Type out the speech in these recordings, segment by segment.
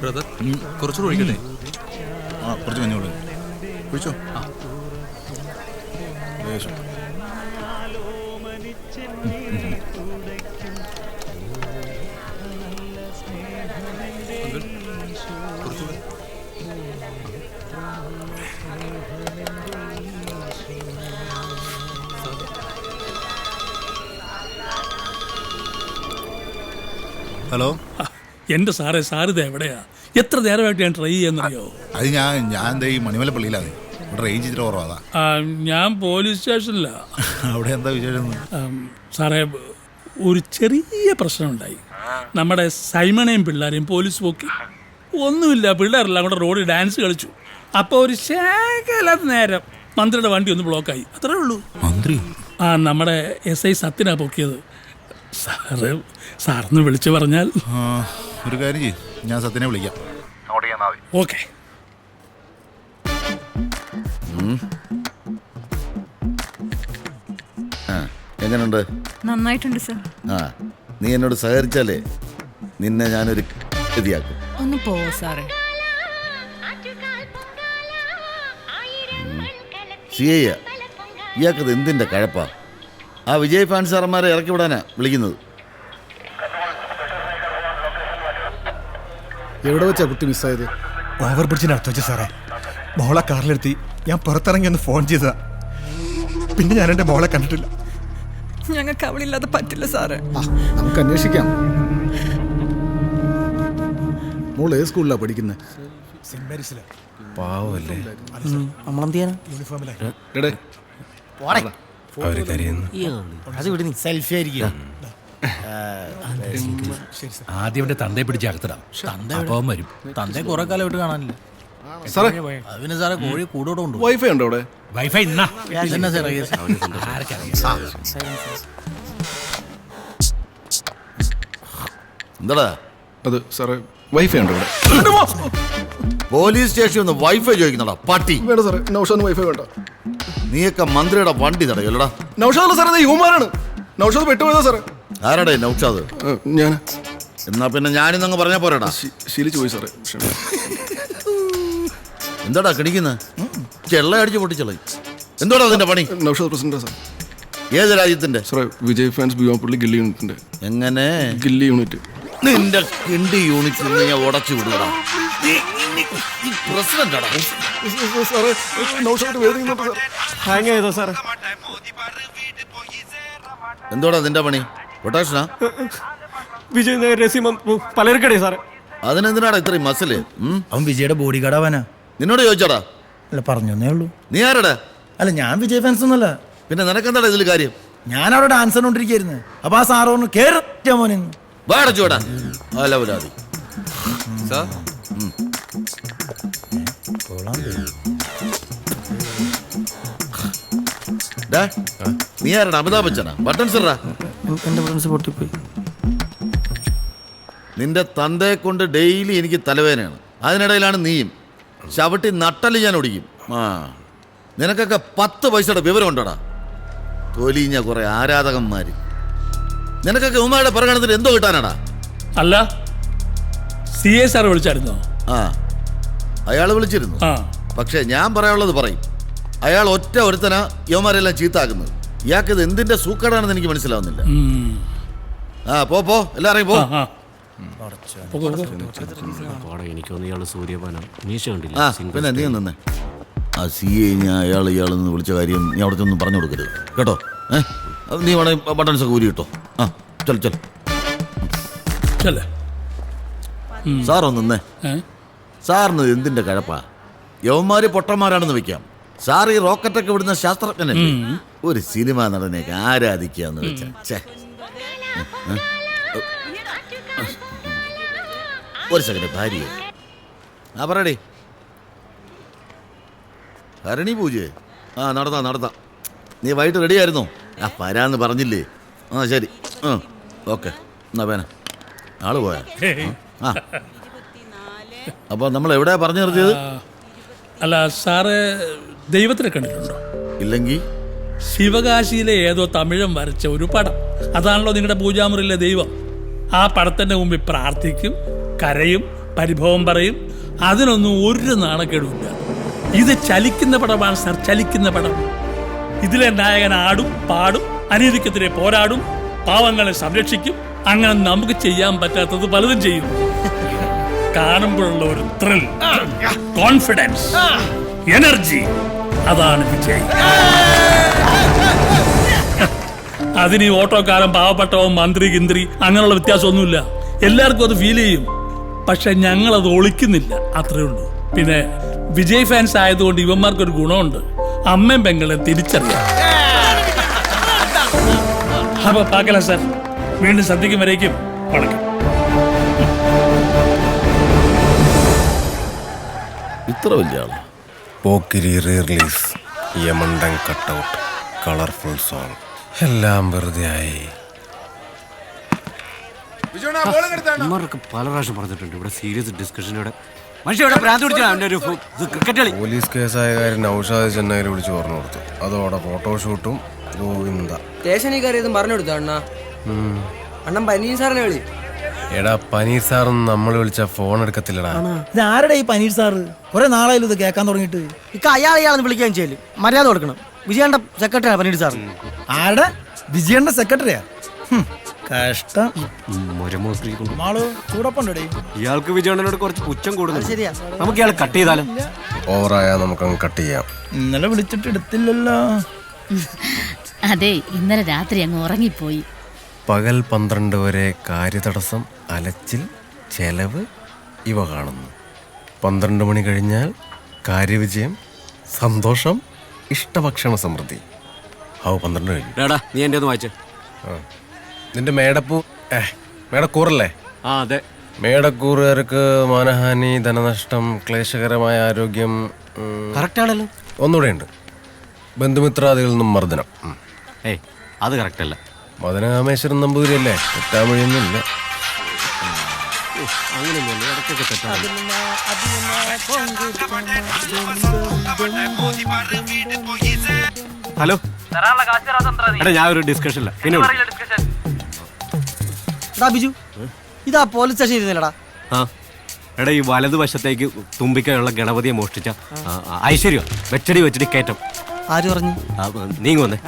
Brother കുറച്ചുകൂടെ ഒഴിക്കട്ടെ? ആ കുറച്ച് കഞ്ഞോളൂ കുഴിച്ചോ. ലേശം. ഹലോ. എൻ്റെ സാറിത് എവിടെയാ? എത്ര നേരമായിട്ട് ഞാൻ ട്രൈ ചെയ്യാന്നറിയോ? അത് ഞാൻ ഈ മണിമലപ്പള്ളിയിലാണ്. ഇവിടെ റേഞ്ച് ഇച്ചിരി കുറവാ. ഞാൻ പോലീസ് സ്റ്റേഷനിലാ. അവിടെ എന്താ വിശേഷം? സാറേ, ഒരു ചെറിയ പ്രശ്നമുണ്ടായി. നമ്മുടെ സൈമണയും പിള്ളേരെയും പോലീസ് പോക്കി. ഒന്നുമില്ല, പിള്ളേരെല്ലാം കൂടെ റോഡിൽ ഡാൻസ് കളിച്ചു. അപ്പോൾ ഒരു ശേഖലാത്ത നേരം മന്ത്രിയുടെ വണ്ടി ഒന്ന് ബ്ലോക്കായി. അത്രേ ഉള്ളൂ. മന്ത്രി? നമ്മുടെ SI സത്യനാ പൊക്കിയത്. സാറിന് വിളിച്ചു പറഞ്ഞാൽ. ഒരു കാര്യം ചെയ്യും, ഞാൻ സത്യനെ വിളിക്കാം. ഓക്കെ. എങ്ങനെയുണ്ട്? നന്നായിട്ടുണ്ട് സർ. നീ എന്നോട് സഹകരിച്ചാലേ നിന്നെ ഞാനൊരു ഗതിയാക്കും. ഒന്ന് പോ സാറേ. ഇയാൾക്കത് എന്തിൻ്റെ കഴപ്പാ? ആ വിജയ് ഫാൻസ് സാറന്മാരെ ഇറക്കി വിടാനാ വിളിക്കുന്നത്. എവിടെ വെച്ചാ കുട്ടി മിസ്സായത്? ഓവർ ബ്രിഡ്ജിനടുത്ത് വെച്ച് സാറേ. മോളെ കാറിലെടുത്തി ഞാൻ പുറത്തിറങ്ങി ഒന്ന് ഫോൺ ചെയ്തതാ. പിന്നെ ഞാൻ എൻ്റെ മോളെ കണ്ടിട്ടില്ല. ഞങ്ങൾക്ക് അവളില്ലാതെ പറ്റില്ല സാറേ. നമുക്ക് അന്വേഷിക്കാം. മോൾ ഏത് സ്കൂളിലാണ് പഠിക്കുന്നത്? സെന്റ് മേരീസിലെ. പാവല്ലേ യൂണിഫോമിലായി. സെൽഫി ആയിരിക്കും. ആദ്യം അവന്റെ തന്തയെ പിടിച്ച് അകത്തിടാം. അപ്പം വരും. തന്തയെ കുറെ കാലമായിട്ട് കാണാനില്ല. അതിന് സാറേ കോഴി കൂടോടെ ഉണ്ട്. വൈഫൈ ഉണ്ടോ അവിടെ? വൈഫൈ ഇന്നാ എന്താടാ അത് സാറേ വൈഫൈ ഉണ്ടോ അവിടെ? പോലീസ് സ്റ്റേഷനിൽ നിന്ന് വൈഫൈ ചോദിക്കുന്നടാ പട്ടി. വേണ്ട സാറേ, നൗഷാദിന് വൈഫൈ വേണ്ട. നീയൊക്കെ മന്ത്രിയുടെ വണ്ടി തടയല്ലടാ. നൗഷാദ് സാറേ, യുവമാരാണ്. നൗഷാദ് പെട്ടുപോയതാ സാറേ. ആരാടേ നൗഷാദ്? ഞാൻ. എന്നാ പിന്നെ ഞാനിന്നങ്ങ് പറഞ്ഞാ പോരാടാ. ശീലിച്ചു പോയി സാറേ. എന്താടാ കടിക്കുന്നത്? ചെള്ള അടിച്ച് പൊട്ടിച്ചള. എന്തോടാ അതിന്റെ പണി? നൗഷാദ് പ്രസിഡന്റാ സാർ. ഏത് രാജ്യത്തിന്റെ? സാറേ വിജയ് ഫാൻസ് ബിയോപ്പള്ളി ഗില്ലി യൂണിറ്റിന്റെ. എങ്ങനെ? ഗില്ലി യൂണിറ്റ്. നിന്റെ കിണ്ടി യൂണിറ്റ് ഞാൻ ഉടച്ചു വിടുകടാ. പ്രസിഡന്റാടാ. സാറേ നൗഷാദ് വേദിക്കുന്നുണ്ട് സാർ. ഹാങ് ചെയ്തോ സാറേ? എന്തോടാ നിന്റെ പണി? പൊട്ടാഷനാ? വിജയ് രസീമം പലർക്കടേ സാറേ. അതിനെന്തിനാടാ ഇത്രയും മസില്? അവൻ വിജയുടെ ബോഡി ഗാർഡാവാനാ. നിന്നോട് ചോദിച്ചാടാ? അല്ല, പറഞ്ഞേ ഉള്ളൂ. നീ ആരടാ? അല്ല, ഞാൻ വിജയ് ഫാൻസ് ഒന്നല്ല. പിന്നെ നിനക്കെന്താടാ ഇതിൽ കാര്യം? ഞാൻ അവിടെ ഡാൻസ് കണ്ടോണ്ടിരിക്കുന്നു. അപ്പൊ ആ സാറ് പറഞ്ഞു കേറാ മോനെ. വാടച്ചോടാ അലവലാതി. നീ ആരടാ? അമിതാഭ് ബച്ചനാ? ബട്ടൺ സാറാ? എന്റെ ഫ്രണ്ട്സ് പൊട്ടിപ്പോയി. നിന്റെ തന്തയെ കൊണ്ട് ഡെയിലി എനിക്ക് തലവേദനയാണ്. അതിനിടയിലാണ് നീയും. ചവിട്ടി നട്ടല് ഞാൻ ഒടിക്കും. നിനക്കൊക്കെ 10 പൈസയുടെ വിവരം ഉണ്ടോടാ? തൊലിഞ്ഞ കുറെ ആരാധകന്മാര്. നിനക്കൊക്കെ ഉമ്മയുടെ പ്രകടനത്തിൽ എന്തോ കിട്ടാനാടാ? അല്ല, CA സാർ വിളിച്ചായിരുന്നോ? അയാൾ വിളിച്ചിരുന്നു. പക്ഷെ ഞാൻ പറയാനുള്ളത് പറയും. അയാൾ ഒറ്റ ഒരുത്തനാ യവന്മാരെല്ലാം ചീത്താക്കുന്നത്. ഇയാൾക്കിത് എന്തിന്റെ സൂക്കേടാണെന്ന് എനിക്ക് മനസ്സിലാവുന്നില്ല. പോ എല്ലാവരെയും പോ. പിന്നെ നീ നിന്നെ ആ CA ഞാൻ ഇയാളെന്ന് വിളിച്ച കാര്യം നീ അവിടുത്തെ ഒന്നും പറഞ്ഞു കൊടുക്കരുത് കേട്ടോ. നീ വേണേ ബട്ടൺസ് ഒക്കെ ഊരി കിട്ടോ. ചൽ സാറൊന്നേ. സാറിന് എന്തിന്റെ കഴപ്പാ? യവന്മാര് പൊട്ടന്മാരാണെന്ന് വെക്കാം. സാർ ഈ റോക്കറ്റൊക്കെ വിടുന്ന ശാസ്ത്രജ്ഞനല്ലേ? ഒരു സിനിമ നടനെയൊക്കെ ആരാധിക്കാന്ന് വെച്ചാ. ഒരു സെക്കൻഡ്. ഭാര്യ പറയടേ. ഭരണി പൂജ നടത്താം. നീ വൈകിട്ട് റെഡി ആയിരുന്നോ? വരാന്ന് പറഞ്ഞില്ലേ? ശരി. ഓക്കെ. എന്നാ പേന ആള് പോയാ. അപ്പൊ നമ്മൾ എവിടെയാ പറഞ്ഞു നിർത്തിയത്? അല്ല സാറ് ദൈവത്തിനെ കണ്ടിട്ടുണ്ടോ? ഇല്ലെങ്കിൽ ശിവകാശിയിലെ ഏതോ തമിഴൻ വരച്ച ഒരു പടം. അതാണല്ലോ നിങ്ങളുടെ പൂജാമുറിയിലെ ദൈവം. ആ പടത്തിന്റെ മുമ്പിൽ പ്രാർത്ഥിക്കും, കരയും, പരിഭവം പറയും. അതിനൊന്നും ഒരു നാണക്കേടുമില്ല. ഇത് ചലിക്കുന്ന പടമാണ് സാർ, ചലിക്കുന്ന പടം. ഇതിലെ നായകൻ ആടും പാടും, അനീതിക്കെതിരെ പോരാടും, പാവങ്ങളെ സംരക്ഷിക്കും. അങ്ങനെ നമുക്ക് ചെയ്യാൻ പറ്റാത്തത് പലതും ചെയ്യും. കാണുമ്പോഴുള്ള ഒരു ത്രിൽ, കോൺഫിഡൻസ്, എനർജി, അതാണ് വിജയ്. അതിന് ഈ ഓട്ടോക്കാരൻ, പാവപ്പെട്ടവൻ, മന്ത്രി, ഗിന്ത്രി അങ്ങനെയുള്ള വ്യത്യാസമൊന്നുമില്ല. എല്ലാവർക്കും അത് ഫീൽ ചെയ്യും. പക്ഷെ ഞങ്ങളത് ഒളിക്കുന്നില്ല, അത്രേ ഉള്ളൂ. പിന്നെ വിജയ് ഫാൻസ് ആയതുകൊണ്ട് ഇവന്മാർക്കൊരു ഗുണമുണ്ട്, അമ്മയും പെങ്ങളെ തിരിച്ചറിയാം. അപ്പൊ പാക്കല സാർ, വീണ്ടും സദ്യക്കും വരേക്കും വണക്കം. ഇത്ര വലിയ ആളാ. പോക്കിരി റീ റിലീസ്, യമണ്ടൻ കട്ടൗട്ട്, കളർഫുൾ സോങ്, എല്ലാം വെറുതെ ആയി. ഇവർക്ക് പല പ്രാവശ്യം പറഞ്ഞിട്ടുണ്ട് ഇവിടെ സീരിയസ് ഡിസ്കഷനോടെ മനുഷ്യ ഇവിടെ ഭ്രാന്ത് പിടിച്ചാ അവന്റെ ഒരു ക്രിക്കറ്റ് കളി. പോലീസ് കേസായ കാര്യം നൗഷാദ് ചെന്നൈയിൽ വിളിച്ച് പറഞ്ഞു കൊടുത്തു. അതോടെ ഫോട്ടോഷൂട്ടും ഗോവിന്ദ. സ്റ്റേഷനിൽ കയറിയതും പറഞ്ഞു കൊടുത്തു അണ്ണ. അണ്ണൻ പനീർ സാറിനെ വിളി. എടാ പനീർ സാറൊന്നും നമ്മൾ വിളിച്ച ഫോൺ എടുക്കത്തില്ലടാ. ഇത് ആരുടെ ഈ പനീർ സാറ്? കുറെ നാളായാലും ഇത് കേൾക്കാൻ തുടങ്ങിയിട്ട്. ഇക്ക അയാളെയാളെന്ന് വിളിക്കാൻ ചെയ്യല്, മര്യാദ കൊടുക്കണം. വിജയന്റെ സെക്രട്ടറിയാ പനീർ സാർ. ആരുടെ? വിജയന്റെ സെക്രട്ടറിയാ? കഷ്ടം. ഇയാൾക്ക് വിജയണ്ണനോട് കുറച്ച് പുച്ഛം കൂടുന്നു. ശരിയാ, നമുക്ക് ഇയാൾ കട്ട് ചെയ്താലോ? ഓവറായാ നമുക്കങ്ങ് കട്ട് ചെയ്യാം. ഇന്നലെ വിളിച്ചിട്ട് എടുത്തില്ലല്ലോ. അതെ, ഇന്നലെ രാത്രി അങ്ങ് ഉറങ്ങിപ്പോയി. പകൽ 12 വരെ കാര്യതടസ്സം, അലച്ചിൽ, ചെലവ് ഇവ കാണുന്നു. 12 മണി കഴിഞ്ഞാൽ കാര്യവിജയം, സന്തോഷം, ഇഷ്ടഭക്ഷണ സമൃദ്ധി. 12 കഴിഞ്ഞു. നീ എന്റെ ഒന്ന് വായിച്ചേ. നിന്റെ മേടപ്പൂ മേടക്കൂറല്ലേ? ആ അതെ. മേടക്കൂറുകാർക്ക് മാനഹാനി, ധനനഷ്ടം, ക്ലേശകരമായ ആരോഗ്യം. കറക്റ്റ് ആണല്ലോ. ഒന്നുകൂടെ ഉണ്ട്, ബന്ധുമിത്രാദികളിൽ നിന്നും മർദ്ദനം. ഏയ് അത് കറക്റ്റ് അല്ല. മദനകാമേശ്വരൻ നമ്പൂതിരിയല്ലേ, തെറ്റാമൊഴിയൊന്നുമില്ല. ഹലോ എടാ, ഞാൻ ഒരു ഡിസ്കഷനില്ല. പിന്നെ ബിജു, ഇതാ പോലീസ് സ്റ്റേഷൻ ഇരുന്നില്ലടാ. ആ എടാ, ഈ വലതുവശത്തേക്ക് തുമ്പിക്കയുള്ള ഗണപതിയെ മോഷ്ടിച്ച ഐശ്വര്യ വെച്ചടി വെച്ചടി കയറ്റം. ആര് പറഞ്ഞു? നീങ്ങി വന്നേ.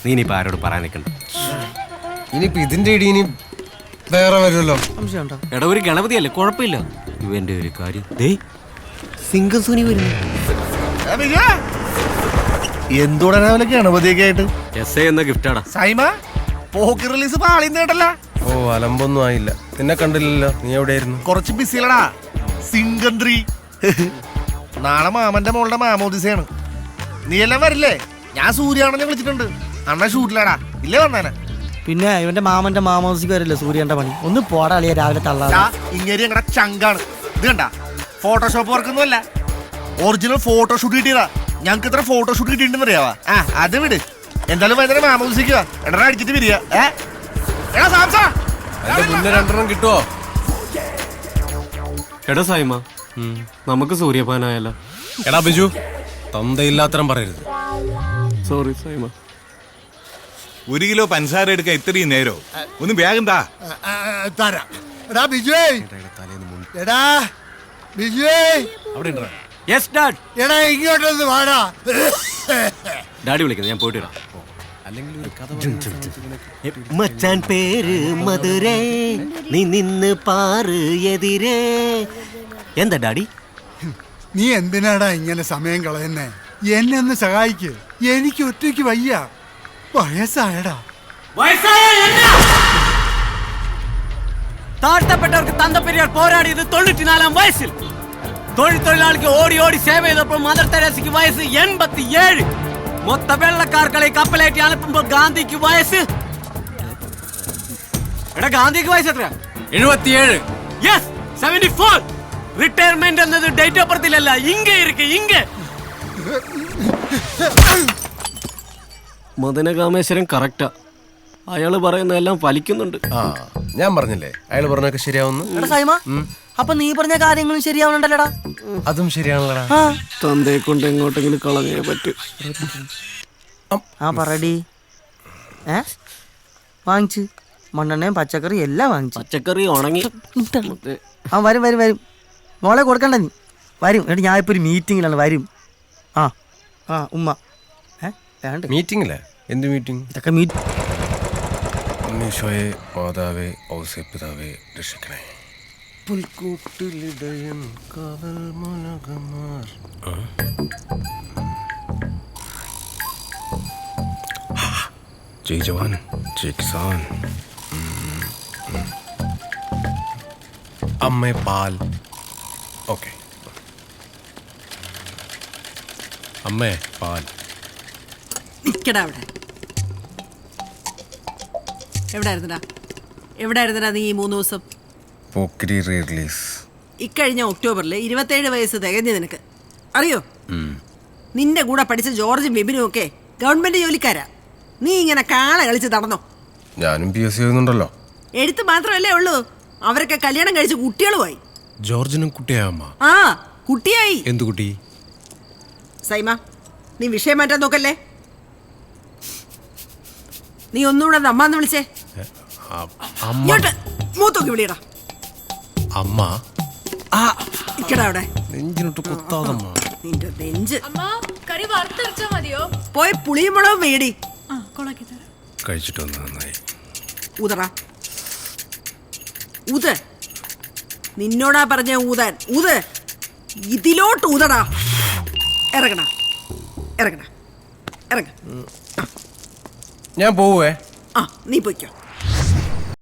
നീ ഇനിയിപ്പോ ആരോട് പറയാൻ നിൽക്കണ്ട. ഇനിയിപ്പോ ഇതിന്റെ ഇടി ഇനി വേറെ വരുമല്ലോ. എടാ, ഒരു ഗണപതിയല്ലേ, കുഴപ്പമില്ല. ഇവന്റെ ഒരു കാര്യം സിംഗം സുനി വരുന്നു. എന്തോടാ ഗണപതിയൊക്കെ ആയിട്ട്? എസ് എന്ന ഗിഫ്റ്റാടാ. സൈമ പോക്ക് റിലീസ് പാളിന്ന് കേട്ടല്ലോ. ഓ, അലമ്പൊന്നും ആയില്ല. നിന്നെ കണ്ടില്ലല്ലോ, നീ എവിടെയായിരുന്നു? കുറച്ച് ബിസിലടാ. സിംഗന്ത്രി നാളെ മാമന്റെ മോളുടെ മാമോദിസയാണ്. നീ എല്ലാം വരില്ലേ? ഞാൻ സൂര്യാണെന്ന് വിളിച്ചിട്ടുണ്ട്. അണ്ണ ഷൂട്ടിലാടാ, ഇല്ലേ വന്നാനെ? പിന്നെ ഇവന്റെ മാമന്റെ മാമോസിക്ക് വരില്ലേ സൂര്യന്റെ പണി. ഒന്ന് പോടാളിയ രാവിലെ തള്ളാ. ഇങ്ങനെ ഞങ്ങളുടെ ചങ്കാണ്. ഇത് കണ്ട ഫോട്ടോഷോപ്പ് വർക്കൊന്നും അല്ല, ഒറിജിനൽ ഫോട്ടോഷൂട്ട് കിട്ടിയതാ. ഞങ്ങക്ക് ഇത്ര ഫോട്ടോഷൂട്ട് കിട്ടിയിട്ടുണ്ടെന്ന് അറിയാവാ. അത് വിട്. എന്തായാലും ഭയങ്കര മാമോദിസിക്കുക. എടാ അടിച്ചിട്ട് വരിക. മുന്നേ 2 എണ്ണം കിട്ടുവോ? എടാ സൈമ, നമുക്ക് സൂര്യപാനായല്ലോ. എടാ ബിജു, തന്തയില്ലാത്തരം പറയരുത്. സോറി സൈമ. 1 കിലോ പഞ്ചസാര എടുക്കാൻ ഇത്രയും നേരോ? ഒന്ന് വേഗം താ. എടാ ബിജുവേ, എടാ ബിജുവേ, യെസ് ഡാഡ്. എടാ ഇങ്ങോട്ടൊന്ന് വാടാ. ഡാഡി വിളിക്കുന്നത്, ഞാൻ പോയിട്ട് വരാം. മച്ചാൻ പേര് മധുരേ, നീ നിന്ന് പാറ് എതിരേ. എന്താ ഡാഡി? നീ എന്തിനാടാ ഇങ്ങനെ സമയം കളയുന്നേ? എന്നെ ഒന്ന് സഹായിക്ക്. എനിക്ക് ഒറ്റയ്ക്ക് വയ്യ, വയസ്സായടാ. താഴ്ത്തപ്പെട്ടവർക്ക് തന്തപ്പെരിയാർ പോരാടിയത് 94-ാം വയസ്സിൽ. തൊഴിലാളിക്ക് ഓടി ഓടി സേവ ചെയ്തപ്പോൾ മദർ തെരേസയ്ക്ക് വയസ്സ് 87. മൊത്ത വെള്ളക്കാർക്കളെ കപ്പലേറ്റി അനുപ്പുമ്പോൾ ഗാന്ധിക്ക് വയസ്സ്. എടാ, ഗാന്ധിക്ക് വയസ്സ് എത്രയാ? 77. യെസ്, 74. റിട്ടയർമെന്റ് എന്നത് ഡേറ്റ് ഓഫ് ബർത്തിലല്ല, ഇങ്ങ ഇരിക്കെ ഇങ്ങ. മദനകാമേശ്വരൻ കറക്റ്റാ. അയാള് പറയുന്നതെല്ലാം ഫലിക്കുന്നുണ്ട്. ആ, ഞാൻ പറഞ്ഞില്ലേ അയാൾ പറഞ്ഞൊക്കെ ശരിയാവുന്നു. അപ്പൊ നീ പറഞ്ഞ കാര്യങ്ങളും ശരിയാവണുണ്ടല്ലോടാ. അതും ശരിയാണല്ലോടാ. തന്തയെ കൊണ്ട് എങ്ങോട്ടെങ്കിലും കളഞ്ഞേ പറ്റൂ. ആ പറടി. വാങ്ങിച്ച് മണ്ണെണ്ണയും പച്ചക്കറി എല്ലാം വാങ്ങിച്ചു. പച്ചക്കറി ഉണങ്ങി. ആ വരും വരും വരും. മോളെ കൊടുക്കണ്ട നീ വരും എന്നിട്ട് ഞാൻ ഇപ്പോൾ ഒരു മീറ്റിങ്ങിലാണ് വരും. ആ ആ ഉമ്മ വേണ്ട മീറ്റിംഗില്ലേ? എന്ത് മീറ്റിംഗ്? ഇതൊക്കെ മീറ്റ് ഉണ്ണീശോയെ മാതാവേ ഔസേ പിതാവേ രക്ഷിക്കണേ. പുൽക്കൂട്ടിലിടയൻ കാവൽ മുനകമാർ. ജയ് ജവാൻ ജയ് കിസാൻ. അമ്മേ പാൽ. ഓക്കെ അമ്മേ പാൽ. നിക്കടാ അവിടെ. എവിടായിരുന്നടാ നീ ഈ 3 ദിവസം? Pokkiri re release. ഇക്കഴിഞ്ഞ ഒക്ടോബറിൽ 27 വയസ്സ് തികഞ്ഞു നിനക്ക് അറിയോ? നിന്റെ കൂടെ പഠിച്ച ജോർജും ബിബിനും ഒക്കെ ഗവൺമെന്റ് ജോലിക്കാരാ. നീ ഇങ്ങനെ കാള കളിച്ച് നടന്നോ? ഞാനും PSC ചെയ്യുന്നുണ്ടല്ലോ. എഴുത്ത് മാത്രമല്ലേ ഉള്ളൂ, അവരൊക്കെ കല്യാണം കഴിച്ച് കുട്ടികളുമായി. ജോർജിനും കുട്ടിയായമ്മ. ആ കുട്ടിയായി. എന്തു കുട്ടി? സൈമ, നീ വിഷയം മാറ്റാൻ നോക്കല്ലേ. നീ ഒന്നുകൂടെ അമ്മാന്ന് വിളിച്ചേ. ഇങ്ങോട്ട് മൂത്തോക്കി വിളിയടാ. അമ്മ ഇക്കടാ അവിടെ. നെഞ്ചിനോട്ട് കുത്താതമ്മ. നിന്റെ നെഞ്ച് പോയി പുളിയും മുളകും വേടി. കഴിച്ചിട്ട് വന്ന് നന്നായി. ഊതറ ഊത്. നിന്നോടാ പറഞ്ഞ ഊതാൻ. ഊത്, ഇതിലോട്ട് ഊതടാ. ഇറങ്ങണ ഇറങ്ങ. ഞാൻ പോവേ. ആ നീ പൊയ്ക്കോ.